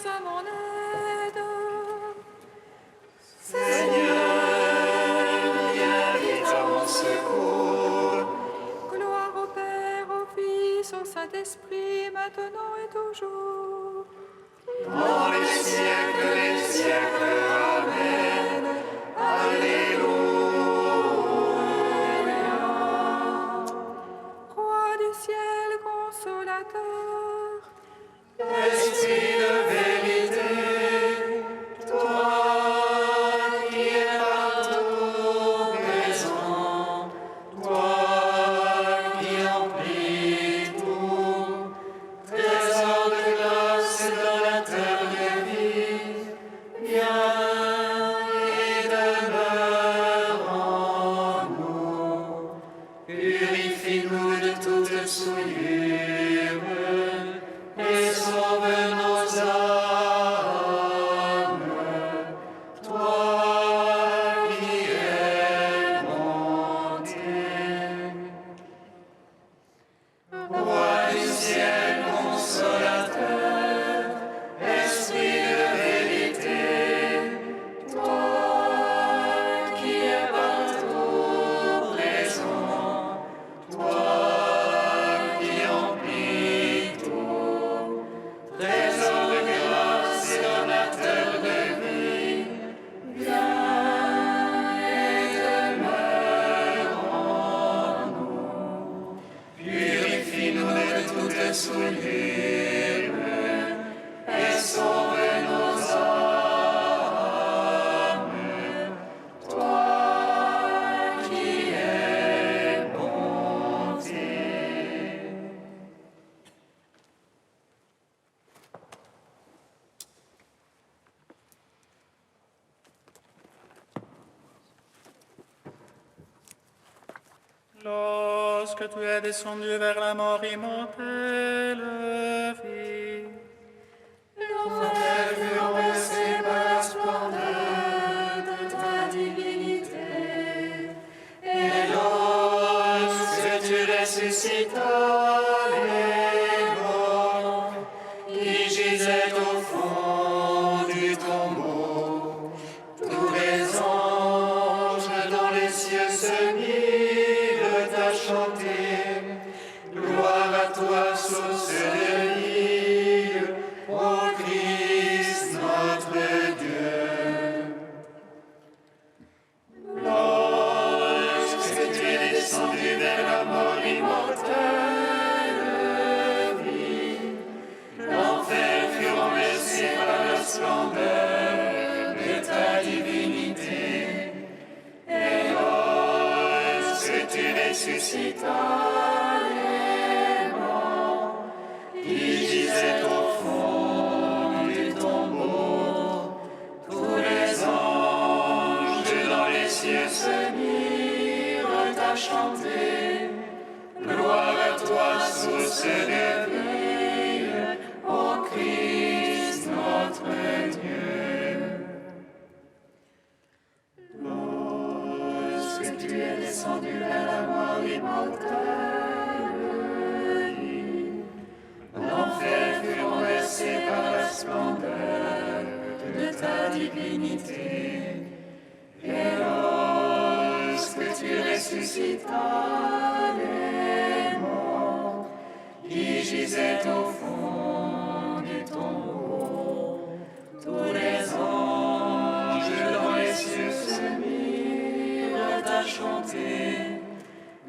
à mon aide. Seigneur, viens vite à mon secours. Gloire au Père, au Fils, au Saint-Esprit, maintenant et toujours. Dans les siècles des siècles, Amen. Alléluia. Roi du ciel, consolateur, Esprit de vérité, toi qui es partout présent, toi qui emplis tout, trésor de grâce et donateur de vie, viens et demeure en nous. Purifie-nous de toute souillure et sauve nos âmes. Toi qui es monté, Roi du ciel consolateur, Esprit de vérité, toi qui es partout présent, toi qui emplis tout, trésor de grâce et donateur de vie, viens et demeure en nous. Purifie-nous de toute souillure et sauve nos âmes. Toi qui es bonté. Lorsque tu es descendu vers la mort immortelle, vie, L'enfer fut renversé par la splendeur de ta divinité. Et lorsque tu ressuscitas les morts qui gisaient au fond du tombeau, tous les anges dans les cieux se mirent à chanter. Gloire à toi, source de vie, ô Christ notre Dieu. Lorsque tu es descendu vers la mort immortelle, vie, l'enfer fut renversé par la splendeur de ta divinité. Et lorsque tu ressuscitas les morts qui gisaient au fond du tombeau, tous les anges dans les cieux se mirent à chanter. Gloire à toi, source de vie, ô Christ notre Dieu. Lorsque tu es descendu vers la mort immortelle, l'enfer fut renversé par la splendeur de ta divinité. Et lorsque tu ressuscitas les morts qui gisaient au fond du tombeau, tous les anges dans les cieux se mirent à chanter.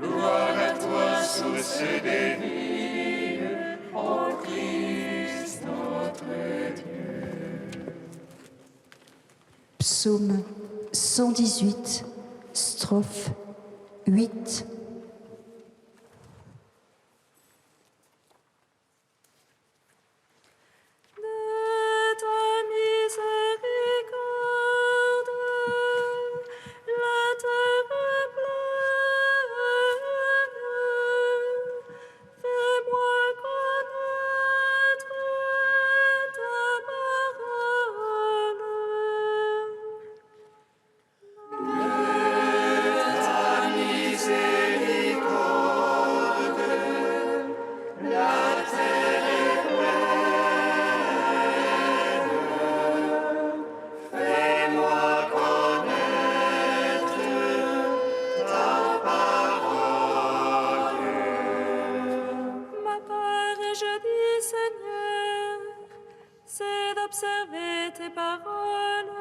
Gloire à toi, source de vie, ô Christ notre Dieu. Psaume 118, strophe 8. de ta miséricorde, la terre est pleine. Fais-moi connaître ta parole. Ta miséricorde, observer tes paroles.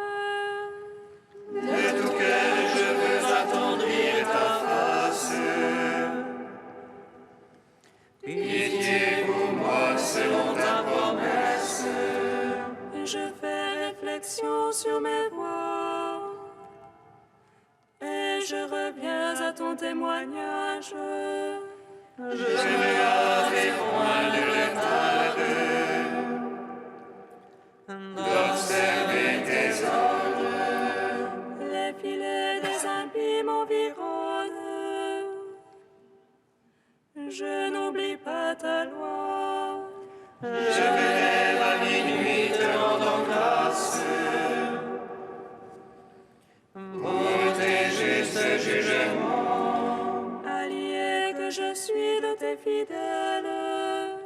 De tout cœur, je veux attendrir ta face. Pitié pour moi selon ta promesse. Je fais réflexion sur mes voies et je reviens à ton témoignage. Je vais à tes points de retard d'observer tes ordres. Les filets des impies m'environnent. Je n'oublie pas ta loi. Je me lève à minuit te rendant grâce pour tes justes jugements. Allié que je suis de tes fidèles,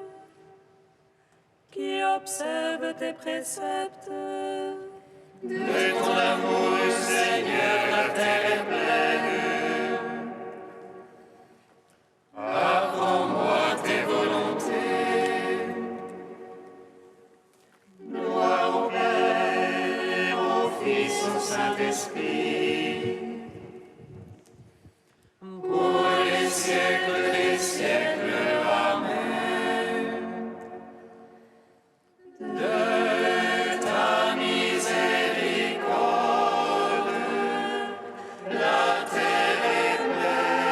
qui observent tes préceptes. De ton amour, Seigneur, la terre est pleine. Apprends-moi tes volontés. Gloire au Père, au Fils, au Saint-Esprit, pour les siècles des siècles. Amen. De ta miséricorde, la terre est pleine.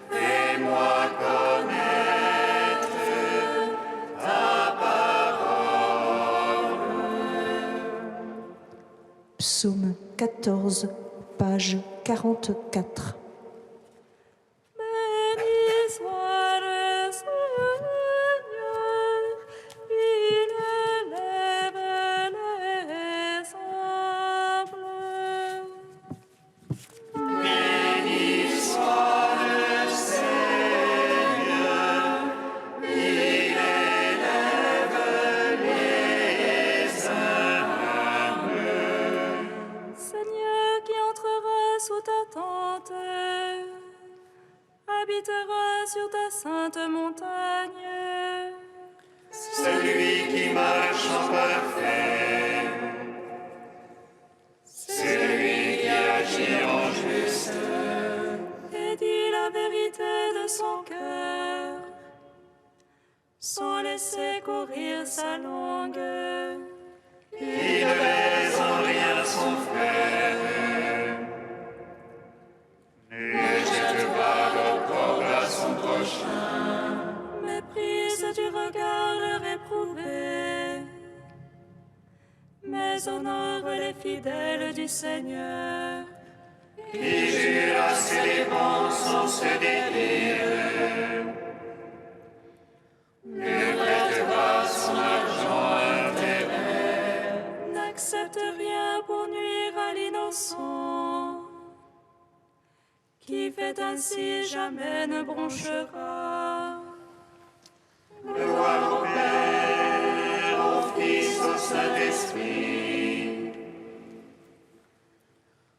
Fais-moi connaître ta parole. Psaume 14, page 44. Béni soit le Seigneur, il élève les humbles. Béni soit le Seigneur, il élève les humbles. Seigneur qui entrera sous ta tente, habitera sur ta sainte montagne. Celui qui marche en parfait, celui qui agit en juste, Et dit la vérité de son cœur, sans laisser courir sa langue. qui ne baise en rien son frère, ne jette pas l'opprobre à son prochain, Méprise du regard le réprouvé, mais honore les fidèles du Seigneur. qui jure à ses dépenses sans se dédire, ne prête pas son argent à intérêt, N'accepte rien pour nuire à l'innocent. Qui fait ainsi jamais ne bronchera. gloire au Père, au Fils, au Saint-Esprit,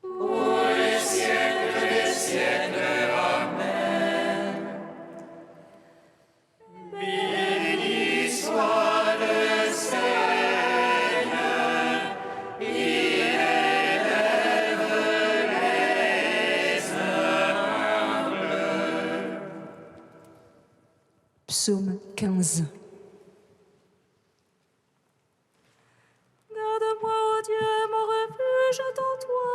pour les siècles des siècles. Amen. Béni soit le Seigneur, il élève les humbles. Psaume 15. Garde-moi, ô Dieu, mon refuge en toi.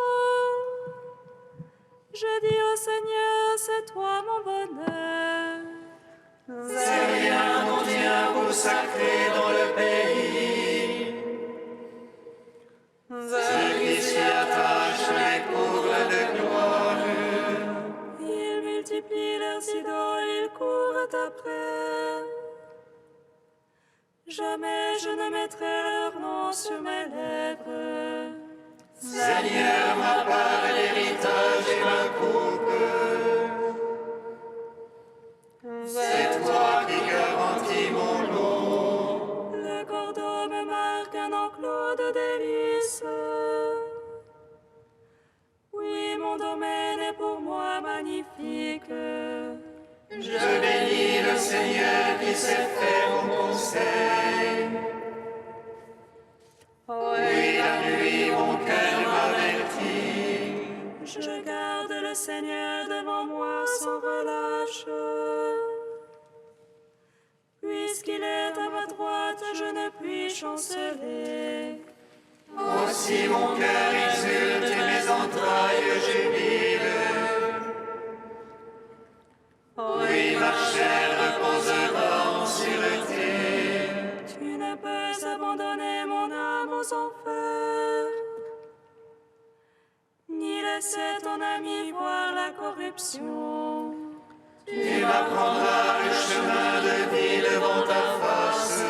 Je dis au Seigneur, c'est toi mon bonheur. C'est rien mon Dieu pour sacré dans le pays. Ceux qui s'y attachent les courent de gloire. Ils multiplient leurs idoles, ils courent après. Jamais je ne mettrai leur nom sur mes lèvres. Seigneur, ma part, l'héritage et ma coupe. C'est toi qui garantis mon lot. Le cordeau me marque un enclos de délices. Oui, mon domaine est pour moi magnifique. Je bénis le Seigneur qui s'est fait mon conseil. Oui, la nuit, mon cœur m'avertit. Je garde le Seigneur devant moi sans relâche. Puisqu'il est à ma droite, je ne puis chanceler. Aussi mon cœur exulte et mes entrailles jubilent. Oui, ma chair reposera en sûreté. Tu ne peux abandonner mon âme aux enfers, ni laisser ton ami voir la corruption. Tu m'apprendras le chemin de vie devant ta face.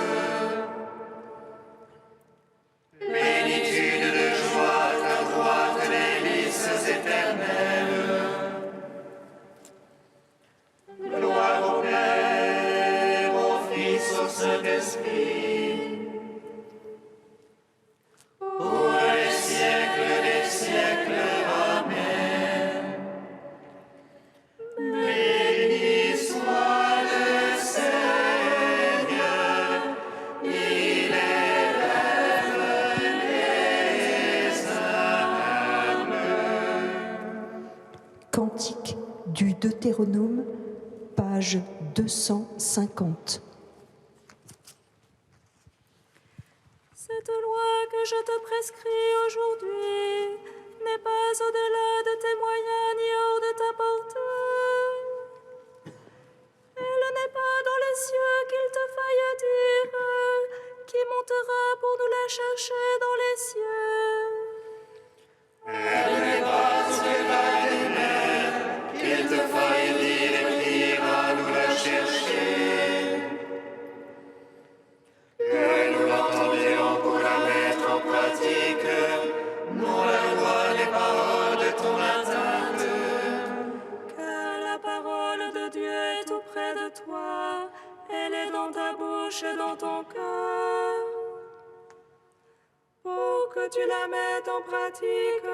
Plénitude de joie à ta droite, les délices éternelles. Gloire au Père, au Fils, au Saint-Esprit, pour les siècles des siècles. Amen. Béni soit le Seigneur, il élève les âmes. Cantique du Deutéronome, page 250. Cette loi que je te prescris aujourd'hui n'est pas au-delà de tes moyens ni hors de ta portée. Elle n'est pas dans les cieux qu'il te faille dire, qui montera pour nous la chercher dans les cieux. Elle n'est pas au-delà des mers, qu'il te faille dire et priera nous la chercher. Que nous l'entendions pour la mettre en pratique, non la loi des paroles de ton atteinte. Car la parole de Dieu est tout près de toi, elle est dans ta bouche et dans ton cœur. Pour que tu la mettes en pratique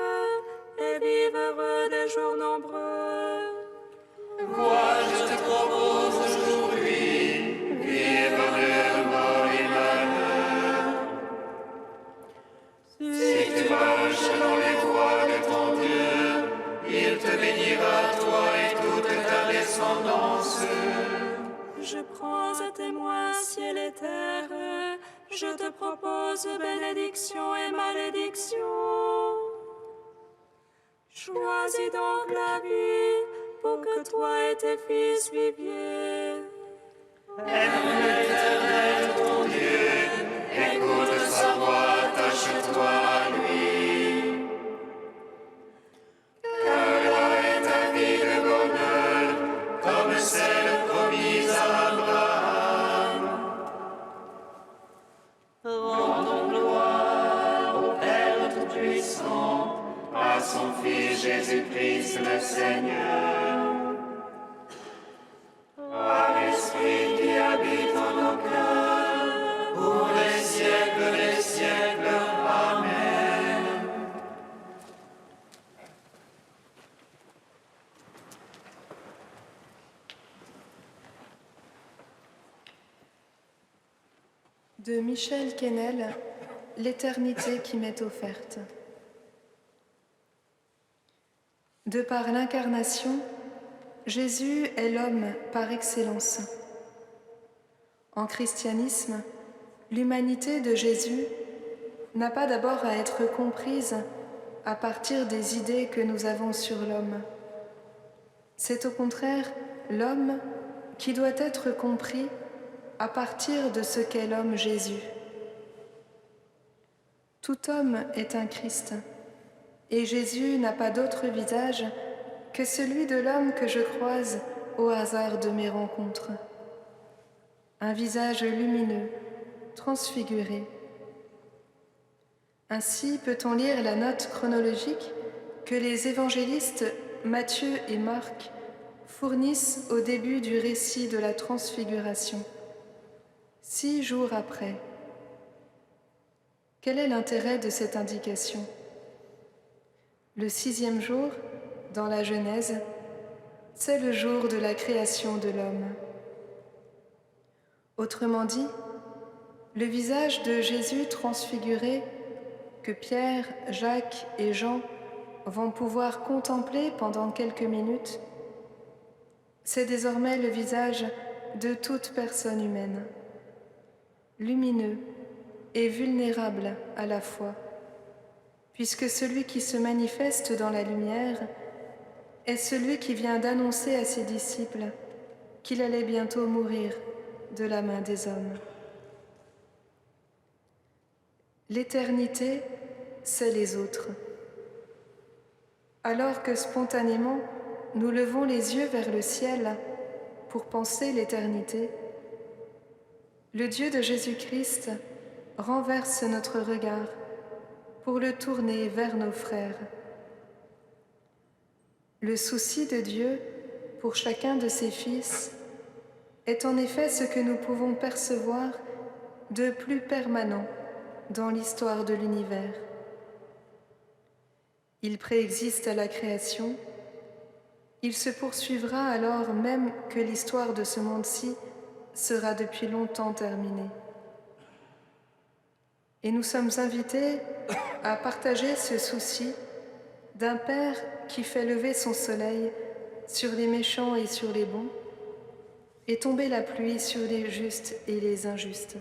et vive heureux des jours nombreux. Moi je te propose aujourd'hui, vie et bonheur, mort et malheur. Si tu marches dans les voies de ton Dieu, il te bénira, toi et toute ta descendance. Je prends à témoin ciel et terre, je te propose bénédiction et malédiction. Choisis donc la vie pour que toi et tes fils viviez. Aime l'Éternel ton Dieu, écoute sa voix, attache-toi à lui. Car là est ta vie de bonheur, comme celle promise à Abraham. Rendons gloire au Père Tout-Puissant, à son Fils Jésus-Christ le Seigneur. À l'Esprit qui habite en nos cœurs, pour les siècles des siècles. Amen. De Michel Quesnel, L'éternité qui m'est offerte. De par l'incarnation, Jésus est l'homme par excellence. En christianisme, l'humanité de Jésus n'a pas d'abord à être comprise à partir des idées que nous avons sur l'homme. C'est au contraire l'homme qui doit être compris à partir de ce qu'est l'homme Jésus. Tout homme est un Christ, et Jésus n'a pas d'autre visage que celui de l'homme que je croise au hasard de mes rencontres. Un visage lumineux, transfiguré. Ainsi peut-on lire la note chronologique que les évangélistes Matthieu et Marc fournissent au début du récit de la transfiguration. 6 jours après. Quel est l'intérêt de cette indication ? Le 6e jour, dans la Genèse, c'est le jour de la création de l'homme. Autrement dit, le visage de Jésus transfiguré que Pierre, Jacques et Jean vont pouvoir contempler pendant quelques minutes, c'est désormais le visage de toute personne humaine, lumineux et vulnérable à la fois, puisque celui qui se manifeste dans la lumière est celui qui vient d'annoncer à ses disciples qu'il allait bientôt mourir de la main des hommes. L'éternité, c'est les autres. Alors que spontanément, nous levons les yeux vers le ciel pour penser l'éternité, le Dieu de Jésus-Christ renverse notre regard pour le tourner vers nos frères. Le souci de Dieu pour chacun de ses fils est en effet ce que nous pouvons percevoir de plus permanent dans l'histoire de l'univers. Il préexiste à la création, il se poursuivra alors même que l'histoire de ce monde-ci sera depuis longtemps terminée. Et nous sommes invités à partager ce souci d'un Père qui fait lever son soleil sur les méchants et sur les bons, et tomber la pluie sur les justes et les injustes.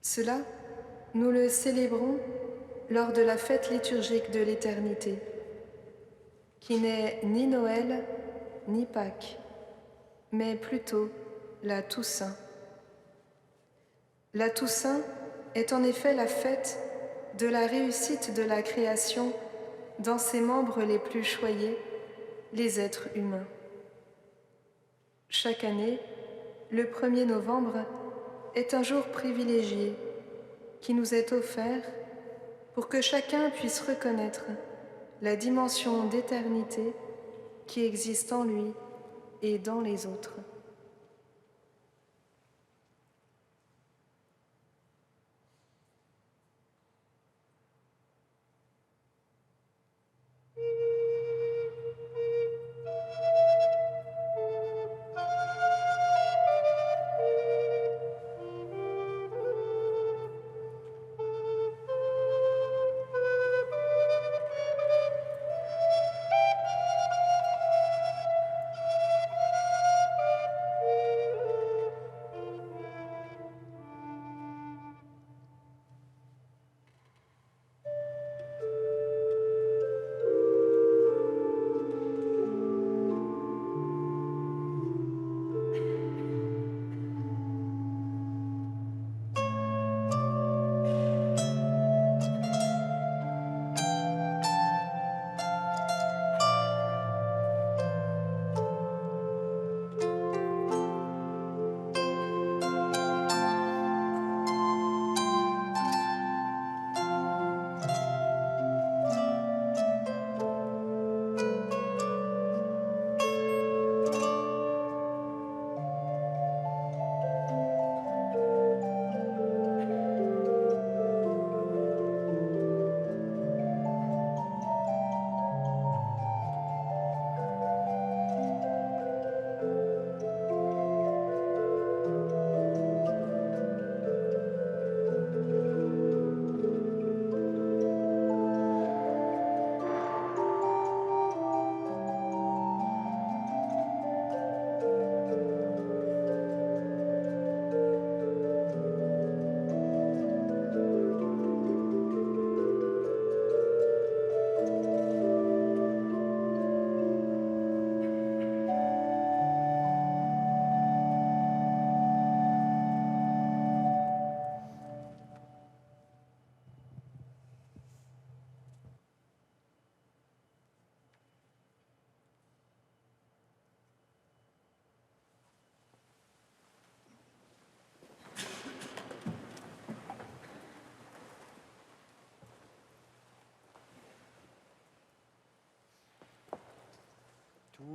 Cela, nous le célébrons lors de la fête liturgique de l'éternité, qui n'est ni Noël ni Pâques, mais plutôt la Toussaint. La Toussaint est en effet la fête de la réussite de la création dans ses membres les plus choyés, les êtres humains. Chaque année, le 1er novembre est un jour privilégié qui nous est offert pour que chacun puisse reconnaître la dimension d'éternité qui existe en lui et dans les autres.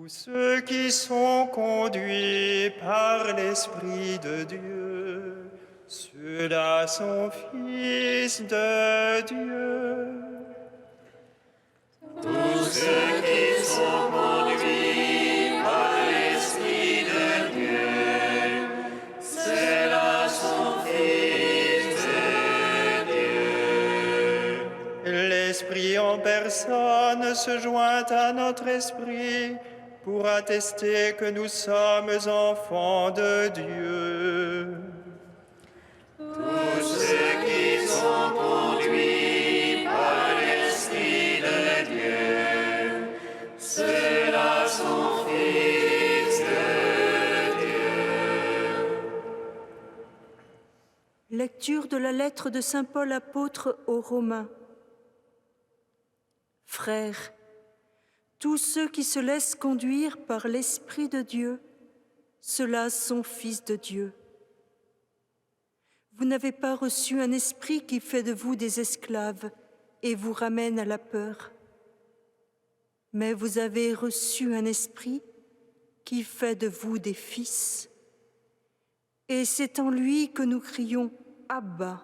Tous ceux qui sont conduits par l'Esprit de Dieu, ceux-là sont fils de Dieu. Tous ceux qui sont personne se joint à notre esprit pour attester que nous sommes enfants de Dieu. Tous ceux qui sont conduits par l'Esprit de Dieu, ceux-là sont fils de Dieu. Lecture de la lettre de saint Paul apôtre aux Romains. Frères, tous ceux qui se laissent conduire par l'Esprit de Dieu, ceux-là sont fils de Dieu. Vous n'avez pas reçu un esprit qui fait de vous des esclaves et vous ramène à la peur, mais vous avez reçu un esprit qui fait de vous des fils. Et c'est en lui que nous crions « Abba »,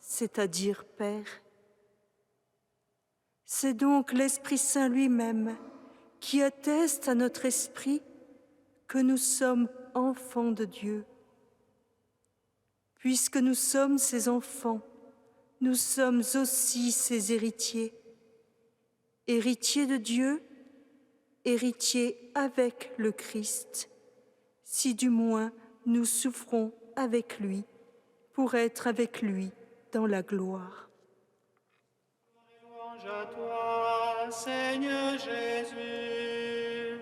c'est-à-dire « Père ». C'est donc l'Esprit Saint lui-même qui atteste à notre esprit que nous sommes enfants de Dieu. Puisque nous sommes ses enfants, nous sommes aussi ses héritiers. Héritiers de Dieu, héritiers avec le Christ, si du moins nous souffrons avec lui, pour être avec lui dans la gloire. Louange à toi, Seigneur Jésus.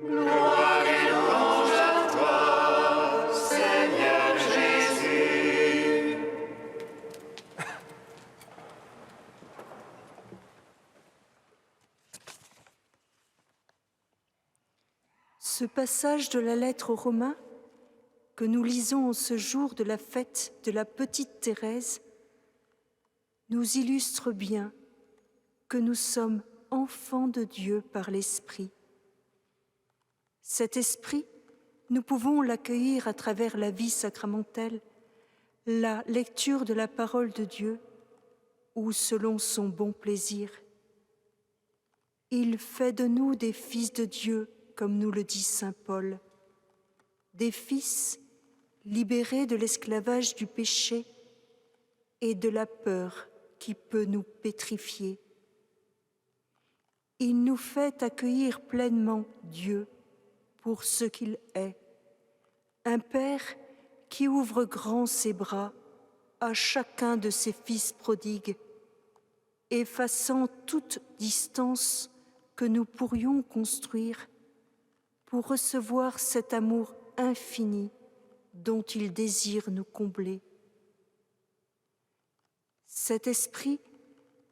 Gloire et louange à toi, Seigneur Jésus. Ce passage de la lettre aux Romains que nous lisons en ce jour de la fête de la petite Thérèse nous illustre bien que nous sommes enfants de Dieu par l'Esprit. Cet Esprit, nous pouvons l'accueillir à travers la vie sacramentelle, la lecture de la parole de Dieu ou selon son bon plaisir. Il fait de nous des fils de Dieu, comme nous le dit saint Paul, des fils libérés de l'esclavage du péché et de la peur qui peut nous pétrifier. Il nous fait accueillir pleinement Dieu pour ce qu'il est, un Père qui ouvre grand ses bras à chacun de ses fils prodigues, effaçant toute distance que nous pourrions construire pour recevoir cet amour infini dont il désire nous combler. Cet esprit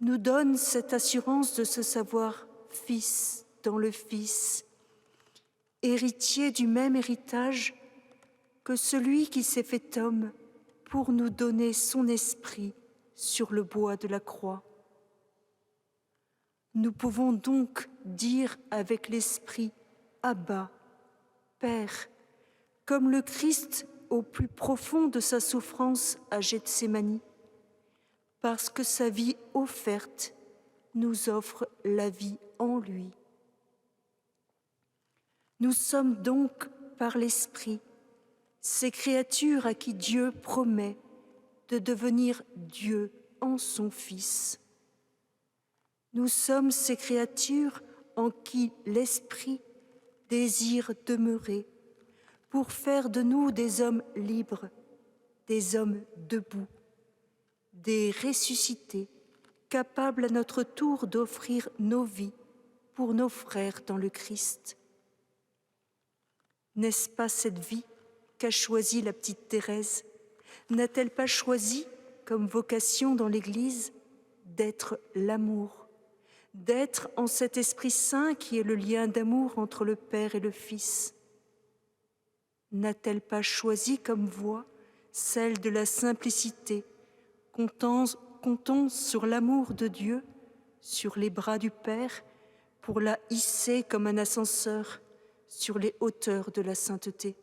nous donne cette assurance de se savoir fils dans le Fils, héritier du même héritage que celui qui s'est fait homme pour nous donner son esprit sur le bois de la croix. Nous pouvons donc dire avec l'esprit « Abba, Père », comme le Christ au plus profond de sa souffrance à Gethsémani, parce que sa vie offerte nous offre la vie en lui. Nous sommes donc, par l'Esprit, ces créatures à qui Dieu promet de devenir Dieu en son Fils. Nous sommes ces créatures en qui l'Esprit désire demeurer pour faire de nous des hommes libres, des hommes debout, des ressuscités, capables à notre tour d'offrir nos vies pour nos frères dans le Christ. N'est-ce pas cette vie qu'a choisie la petite Thérèse? N'a-t-elle pas choisi, comme vocation dans l'Église, d'être l'amour, d'être en cet Esprit Saint qui est le lien d'amour entre le Père et le Fils? N'a-t-elle pas choisi comme voie celle de la simplicité, comptant sur l'amour de Dieu, sur les bras du Père, pour la hisser comme un ascenseur sur les hauteurs de la sainteté?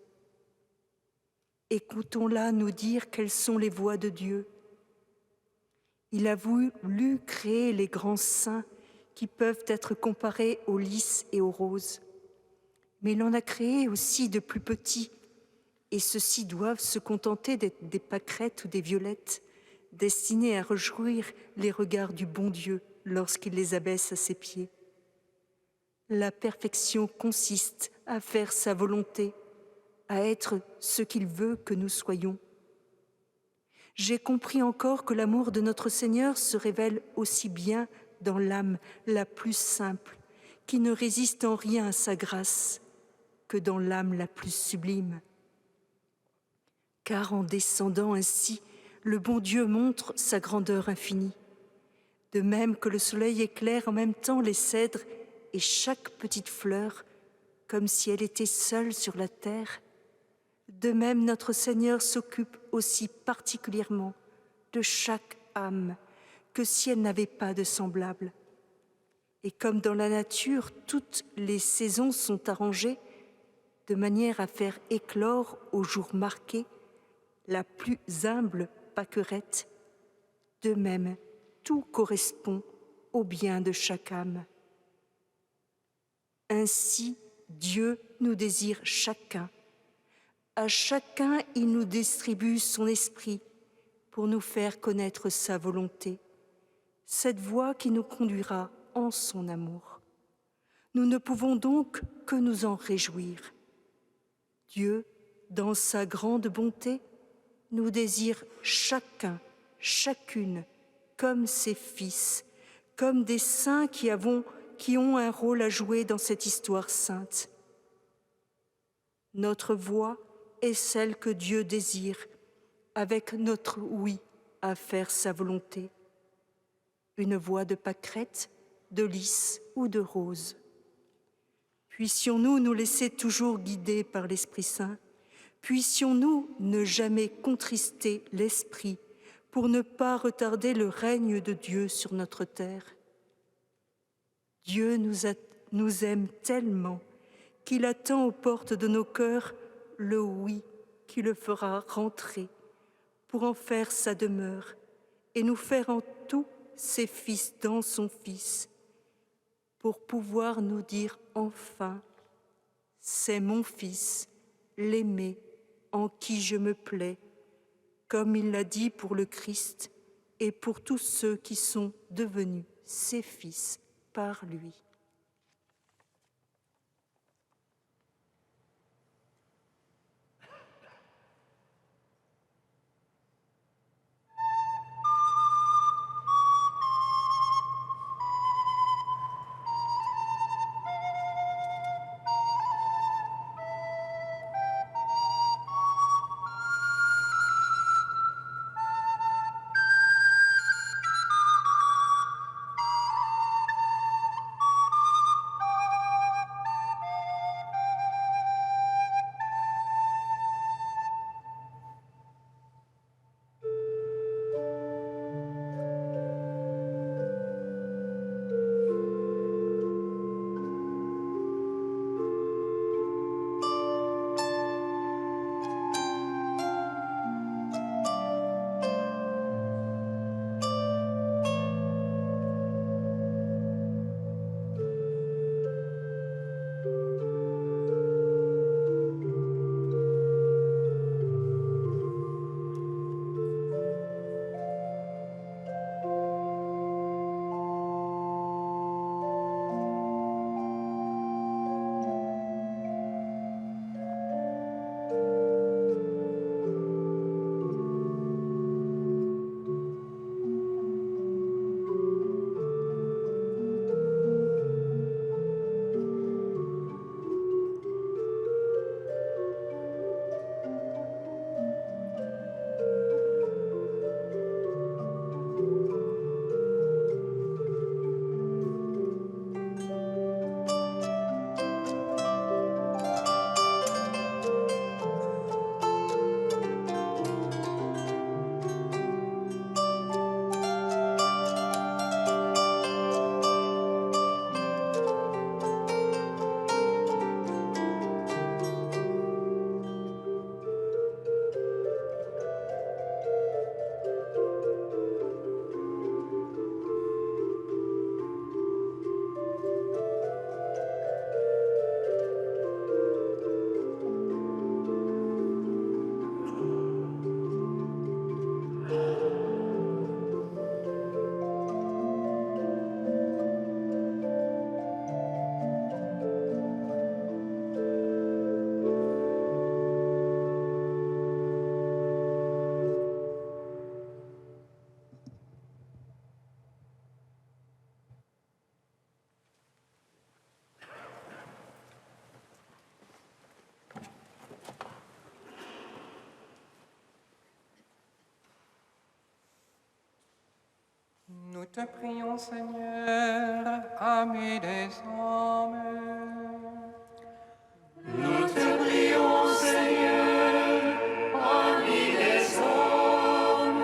Écoutons-la nous dire quelles sont les voies de Dieu. Il a voulu créer les grands saints qui peuvent être comparés aux lys et aux roses. Mais il en a créé aussi de plus petits, et ceux-ci doivent se contenter d'être des pâquerettes ou des violettes, destinées à réjouir les regards du bon Dieu lorsqu'il les abaisse à ses pieds. La perfection consiste à faire sa volonté, à être ce qu'il veut que nous soyons. J'ai compris encore que l'amour de notre Seigneur se révèle aussi bien dans l'âme la plus simple, qui ne résiste en rien à sa grâce, que dans l'âme la plus sublime. Car en descendant ainsi, le bon Dieu montre sa grandeur infinie. De même que le soleil éclaire en même temps les cèdres et chaque petite fleur, comme si elle était seule sur la terre, de même notre Seigneur s'occupe aussi particulièrement de chaque âme que si elle n'avait pas de semblable. Et comme dans la nature, toutes les saisons sont arrangées de manière à faire éclore au jour marqué la plus humble pâquerette, de même, tout correspond au bien de chaque âme. Ainsi, Dieu nous désire chacun. À chacun, il nous distribue son esprit pour nous faire connaître sa volonté, cette voie qui nous conduira en son amour. Nous ne pouvons donc que nous en réjouir. Dieu, dans sa grande bonté, nous désire chacun, chacune, comme ses fils, comme des saints qui ont un rôle à jouer dans cette histoire sainte. Notre voie est celle que Dieu désire, avec notre oui à faire sa volonté. Une voie de pâquerette, de lys ou de rose. Puissions-nous nous laisser toujours guider par l'Esprit Saint. Puissions-nous ne jamais contrister l'Esprit pour ne pas retarder le règne de Dieu sur notre terre. Dieu nous aime tellement qu'il attend aux portes de nos cœurs le oui qui le fera rentrer pour en faire sa demeure et nous faire en tout ses fils dans son Fils, pour pouvoir nous dire enfin « C'est mon Fils, l'aimé, en qui je me plais », comme il l'a dit pour le Christ et pour tous ceux qui sont devenus ses fils par lui. te prions, Seigneur, ami des hommes. Nous te prions, Seigneur, ami des hommes.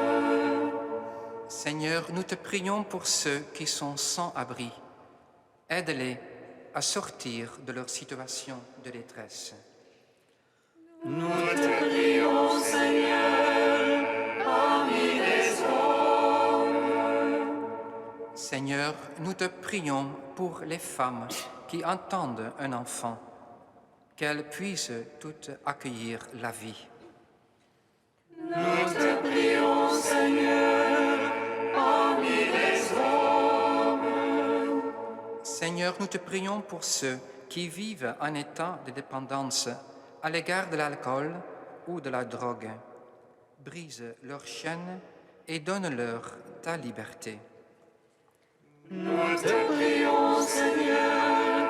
Seigneur, nous te prions pour ceux qui sont sans abri. Aide-les à sortir de leur situation de détresse. Nous te prions, Seigneur, ami des hommes. Seigneur, nous te prions pour les femmes qui entendent un enfant, qu'elles puissent toutes accueillir la vie. Nous te prions, Seigneur, ami des hommes. Seigneur, nous te prions pour ceux qui vivent en état de dépendance à l'égard de l'alcool ou de la drogue. Brise leurs chaînes et donne-leur ta liberté. Nous te prions, Seigneur,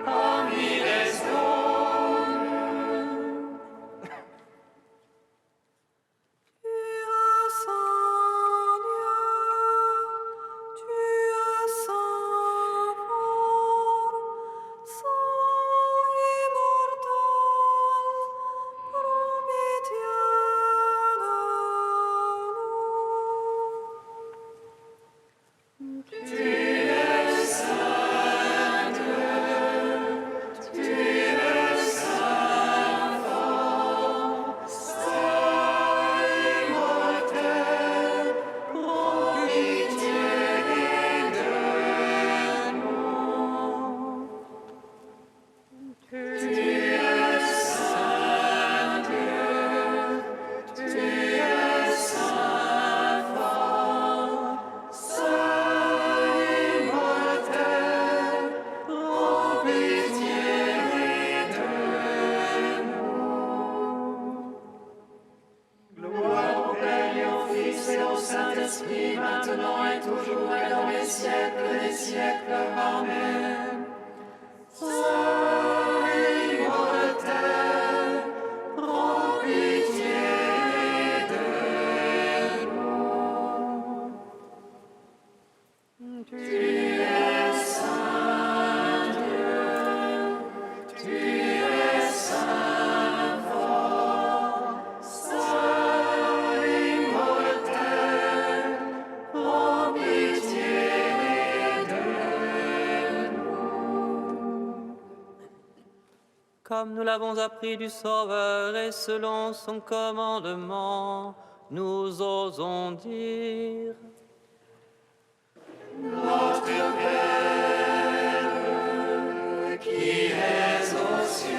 ami des hommes. Tu es saint Dieu, tu es saint fort, saint immortel, prends pitié de nous. Tu es saint Dieu, tu es saint fort, saint immortel, prends pitié de nous. Tu es saint Dieu, tu es saint fort, saint immortel, prends pitié de nous. Gloire au Père et au Fils et au Saint-Esprit, maintenant et toujours et dans les siècles des siècles. Amen. Saint immortel, prends pitié de nous. Tu es saint Dieu, tu es saint fort, saint immortel, prends pitié de nous. Comme nous l'avons appris du Sauveur et selon son commandement, nous osons dire: Notre Père, qui es aux cieux,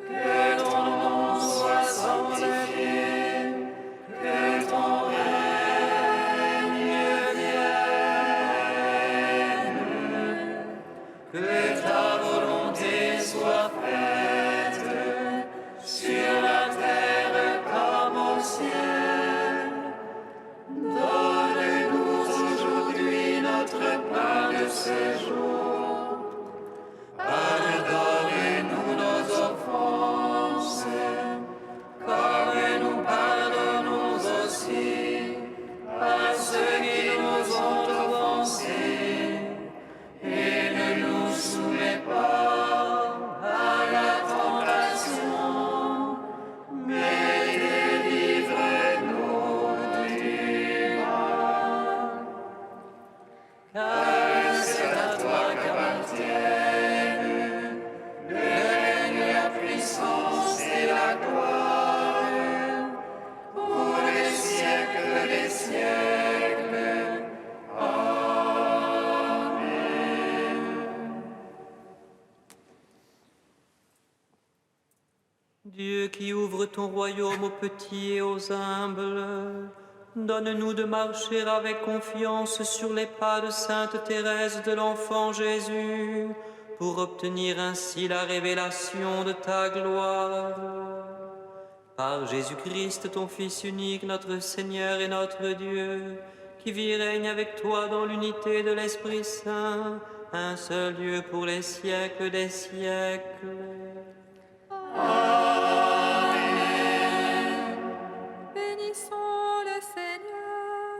que ton nom soit sanctifié, que ton règne vienne, que ta volonté soit faite sur la terre comme au ciel. Donne-nous aujourd'hui notre pain de ce jour. Pardonne-nous nos offenses, comme nous pardonnons aussi à ceux qui nous ont offensés. Et ne nous soumets pas à la tentation, mais délivre-nous du mal. Car c'est à toi qu'appartiennent le règne, la puissance et la gloire pour les siècles des siècles. Amen. Dieu qui ouvre ton royaume aux petits et aux humbles, donne-nous de marcher avec confiance sur les pas de Sainte Thérèse de l'Enfant Jésus, pour obtenir ainsi la révélation de ta gloire. Par Jésus-Christ, ton Fils unique, notre Seigneur et notre Dieu, qui vit et règne avec toi dans l'unité de l'Esprit Saint, un seul Dieu pour les siècles des siècles. Bénissons le Seigneur.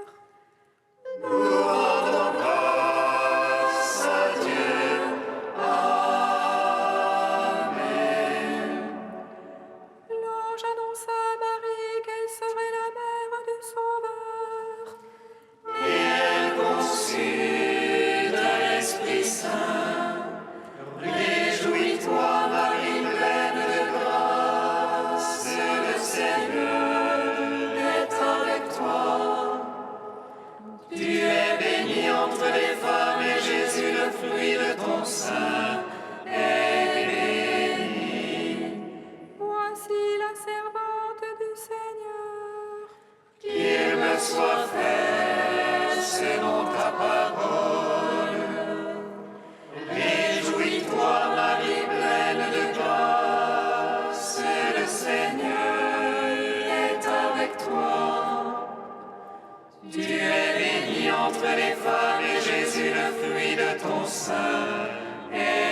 ton sein et